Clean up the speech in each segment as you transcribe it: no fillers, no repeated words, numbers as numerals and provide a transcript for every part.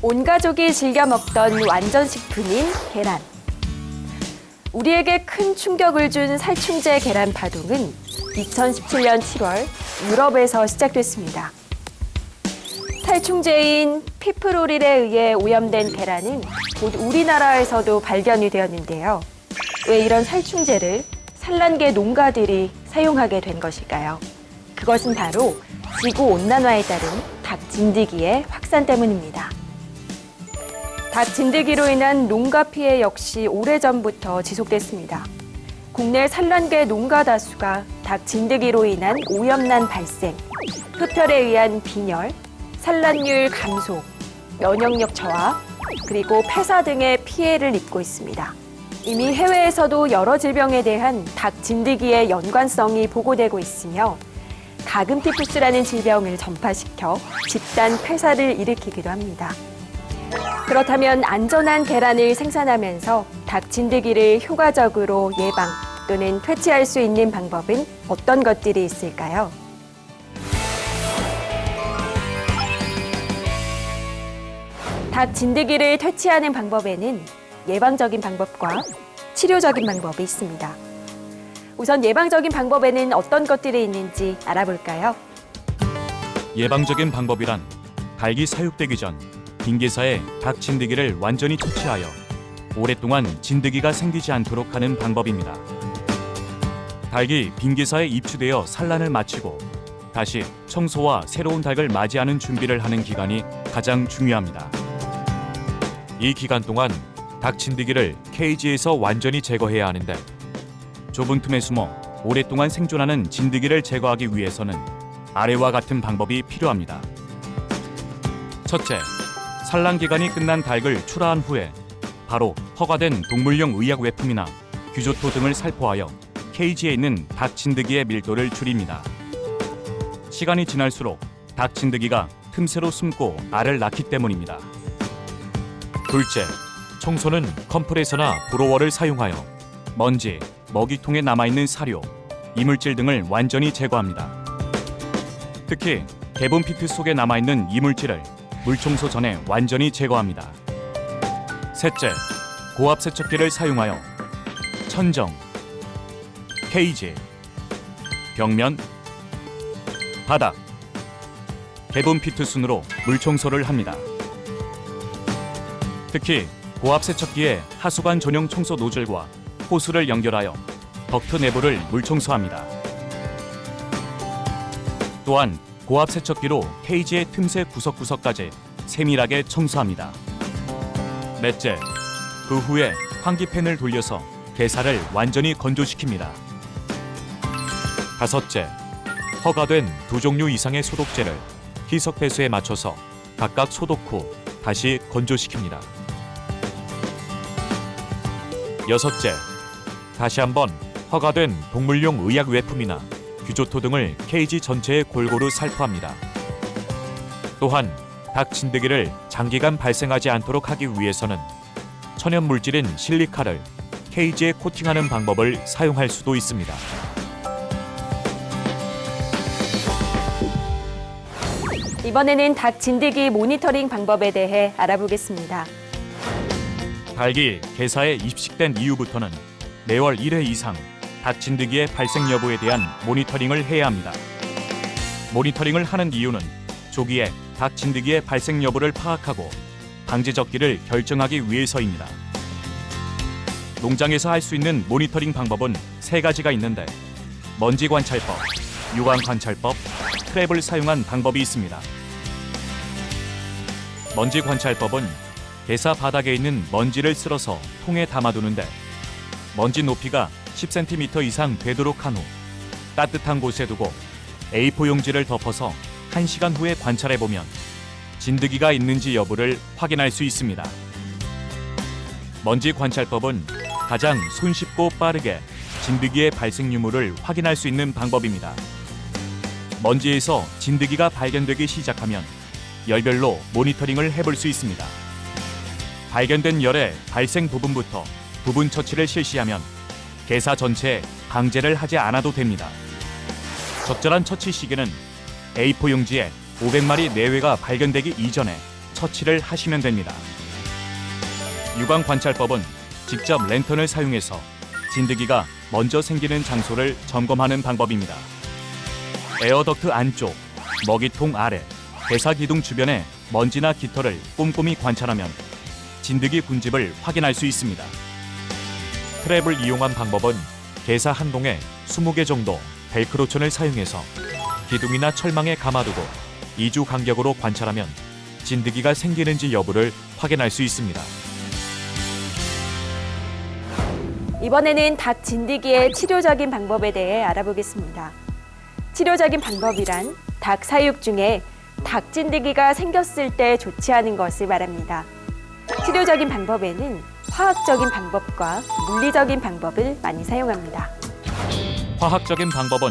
온 가족이 즐겨 먹던 완전식품인 계란. 우리에게 큰 충격을 준 살충제 계란 파동은 2017년 7월 유럽에서 시작됐습니다. 살충제인 피프로릴에 의해 오염된 계란은 곧 우리나라에서도 발견이 되었는데요. 왜 이런 살충제를 산란계 농가들이 사용하게 된 것일까요? 그것은 바로 지구온난화에 따른 닭 진드기의 확산 때문입니다. 닭 진드기로 인한 농가 피해 역시 오래전부터 지속됐습니다. 국내 산란계 농가 다수가 닭 진드기로 인한 오염난 발생, 흡혈에 의한 빈혈, 산란율 감소, 면역력 저하, 그리고 폐사 등의 피해를 입고 있습니다. 이미 해외에서도 여러 질병에 대한 닭 진드기의 연관성이 보고되고 있으며 가금티푸스라는 질병을 전파시켜 집단 폐사를 일으키기도 합니다. 그렇다면 안전한 계란을 생산하면서 닭 진드기를 효과적으로 예방 또는 퇴치할 수 있는 방법은 어떤 것들이 있을까요? 닭 진드기를 퇴치하는 방법에는 예방적인 방법과 치료적인 방법이 있습니다. 우선 예방적인 방법에는 어떤 것들이 있는지 알아볼까요? 예방적인 방법이란 닭이 사육되기 전 빈개사에 닭 진드기를 완전히 퇴치하여 오랫동안 진드기가 생기지 않도록 하는 방법입니다. 닭이 빈개사에 입추되어 산란을 마치고 다시 청소와 새로운 닭을 맞이하는 준비를 하는 기간이 가장 중요합니다. 이 기간 동안 닭 진드기를 케이지에서 완전히 제거해야 하는데 좁은 틈에 숨어 오랫동안 생존하는 진드기를 제거하기 위해서는 아래와 같은 방법이 필요합니다. 첫째, 산란 기간이 끝난 닭을 출하한 후에 바로 허가된 동물용 의약 외품이나 규조토 등을 살포하여 케이지에 있는 닭 진드기의 밀도를 줄입니다. 시간이 지날수록 닭 진드기가 틈새로 숨고 알을 낳기 때문입니다. 둘째, 청소는 컴프레서나 브로워를 사용하여 먼지, 먹이통에 남아있는 사료, 이물질 등을 완전히 제거합니다. 특히 개분 피트 속에 남아있는 이물질을 물청소 전에 완전히 제거합니다. 셋째, 고압 세척기를 사용하여 천정, 케이지, 벽면, 바닥, 개분 피트 순으로 물청소를 합니다. 특히 고압 세척기에 하수관 전용 청소 노즐과 호스를 연결하여 덕트 내부를 물청소합니다. 또한 고압 세척기로 케이지의 틈새 구석구석까지 세밀하게 청소합니다. 넷째, 그 후에 환기팬을 돌려서 개사를 완전히 건조시킵니다. 다섯째, 허가된 2종류 이상의 소독제를 희석 배수에 맞춰서 각각 소독 후 다시 건조시킵니다. 여섯째, 다시 한번 허가된 동물용 의약 외품이나 규조토 등을 케이지 전체에 골고루 살포합니다. 또한 닭 진드기를 장기간 발생하지 않도록 하기 위해서는 천연 물질인 실리카를 케이지에 코팅하는 방법을 사용할 수도 있습니다. 이번에는 닭 진드기 모니터링 방법에 대해 알아보겠습니다. 닭이 개사에 입식된 이후부터는 매월 1회 이상 닭 진드기의 발생 여부에 대한 모니터링을 해야 합니다. 모니터링을 하는 이유는 조기에 닭 진드기의 발생 여부를 파악하고 방제 적기를 결정하기 위해서입니다. 농장에서 할 수 있는 모니터링 방법은 3가지가 있는데 먼지 관찰법, 유광 관찰법, 트랩을 사용한 방법이 있습니다. 먼지 관찰법은 개사 바닥에 있는 먼지를 쓸어서 통에 담아두는데 먼지 높이가 10cm 이상 되도록 한 후 따뜻한 곳에 두고 A4 용지를 덮어서 1시간 후에 관찰해보면 진드기가 있는지 여부를 확인할 수 있습니다. 먼지 관찰법은 가장 손쉽고 빠르게 진드기의 발생 유무를 확인할 수 있는 방법입니다. 먼지에서 진드기가 발견되기 시작하면 열별로 모니터링을 해볼 수 있습니다. 발견된 열의 발생 부분부터 부분 처치를 실시하면 개사 전체에 방제를 하지 않아도 됩니다. 적절한 처치 시기는 A4 용지에 500마리 내외가 발견되기 이전에 처치를 하시면 됩니다. 유광 관찰법은 직접 랜턴을 사용해서 진드기가 먼저 생기는 장소를 점검하는 방법입니다. 에어덕트 안쪽, 먹이통 아래, 개사 기둥 주변에 먼지나 깃털을 꼼꼼히 관찰하면 진드기 군집을 확인할 수 있습니다. 트랩을 이용한 방법은 개사 한 동에 20개 정도 벨크로천을 사용해서 기둥이나 철망에 감아두고 2주 간격으로 관찰하면 진드기가 생기는지 여부를 확인할 수 있습니다. 이번에는 닭 진드기의 치료적인 방법에 대해 알아보겠습니다. 치료적인 방법이란 닭 사육 중에 닭 진드기가 생겼을 때 조치하는 것을 말합니다. 치료적인 방법에는 화학적인 방법과 물리적인 방법을 많이 사용합니다. 화학적인 방법은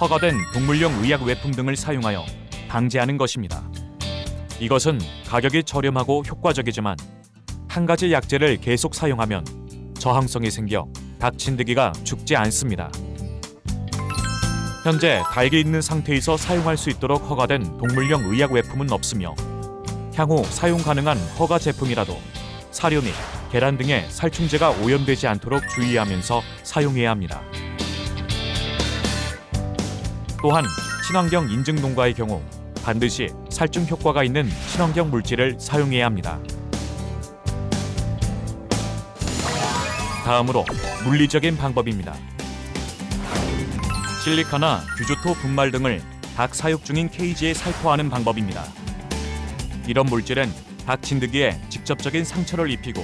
허가된 동물용 의약 외품 등을 사용하여 방제하는 것입니다. 이것은 가격이 저렴하고 효과적이지만 한 가지 약재를 계속 사용하면 저항성이 생겨 닭 진드기가 죽지 않습니다. 현재 닭이 있는 상태에서 사용할 수 있도록 허가된 동물용 의약 외품은 없으며 향후 사용 가능한 허가 제품이라도 사료 및 계란 등의 살충제가 오염되지 않도록 주의하면서 사용해야 합니다. 또한 친환경 인증 농가의 경우 반드시 살충 효과가 있는 친환경 물질을 사용해야 합니다. 다음으로 물리적인 방법입니다. 실리카나 규조토 분말 등을 닭 사육 중인 케이지에 살포하는 방법입니다. 이런 물질은 닭 진드기에 직접적인 상처를 입히고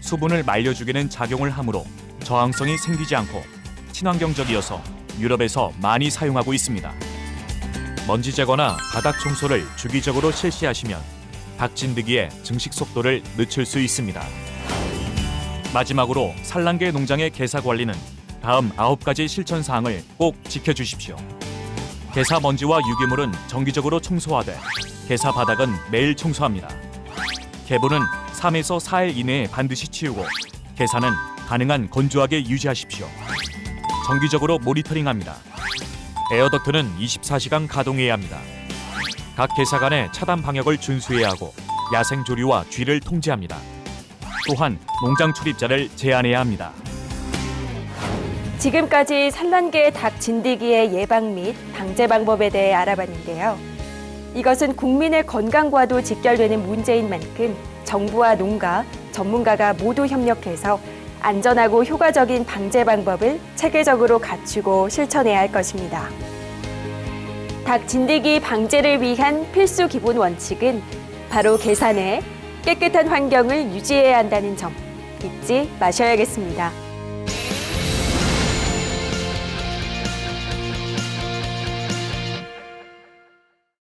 수분을 말려주기는 작용을 하므로 저항성이 생기지 않고 친환경적이어서 유럽에서 많이 사용하고 있습니다. 먼지 제거나 바닥 청소를 주기적으로 실시하시면 닭 진드기의 증식 속도를 늦출 수 있습니다. 마지막으로 산란계 농장의 개사 관리는 다음 9가지 실천 사항을 꼭 지켜주십시오. 개사 먼지와 유기물은 정기적으로 청소하되 개사 바닥은 매일 청소합니다. 개분은 3에서 4일 이내에 반드시 치우고 개사는 가능한 건조하게 유지하십시오. 정기적으로 모니터링합니다. 에어덕트는 24시간 가동해야 합니다. 각 개사 간의 차단 방역을 준수해야 하고 야생 조류와 쥐를 통제합니다. 또한 농장 출입자를 제한해야 합니다. 지금까지 산란계 닭 진드기의 예방 및 방제 방법에 대해 알아봤는데요. 이것은 국민의 건강과도 직결되는 문제인 만큼 정부와 농가, 전문가가 모두 협력해서 안전하고 효과적인 방제 방법을 체계적으로 갖추고 실천해야 할 것입니다. 닭 진드기 방제를 위한 필수 기본 원칙은 바로 개사 내 깨끗한 환경을 유지해야 한다는 점 잊지 마셔야겠습니다.